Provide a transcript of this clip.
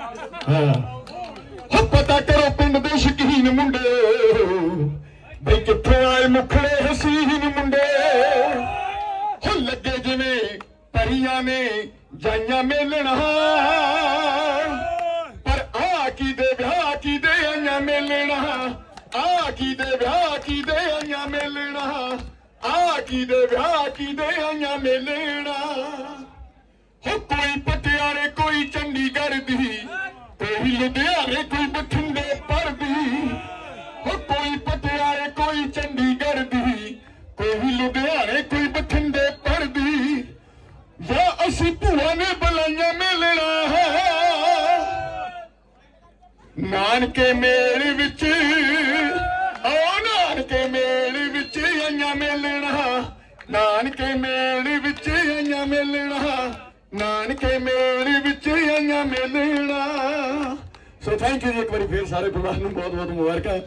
हाँ पता करो पिंड दे शकीन मुंडे बई कित्थों आए मुखड़े हसीन मुंडे हो लगे जिवें परियां ने जाइयां मेलना पर आ की दे ब्याह की दे आइयां मेलना आ की दे ब्याह की दे आइयां मेलना आ की दे ब्याह की दे आइयां मेलना हो कोई पटियाले कोई चंडीगढ़ दी कोई लुधियाने कोई बठिंडे पढ़दी हो कोई पटियाले कोई चंडीगढ़ दी कोई लुधियाने कोई बठिंडे पढ़दी या असी भूआ ने बुलाइया मिलना है नानके मेल विच ओ नानके मेल विच आइयां मिलना नानके मेल विच आइयां मिलना नानके मेल विच आइयां मिलना। सो थैंक यू जी एक बार फिर सारे परिवार नूं बहुत बहुत मुबारकां।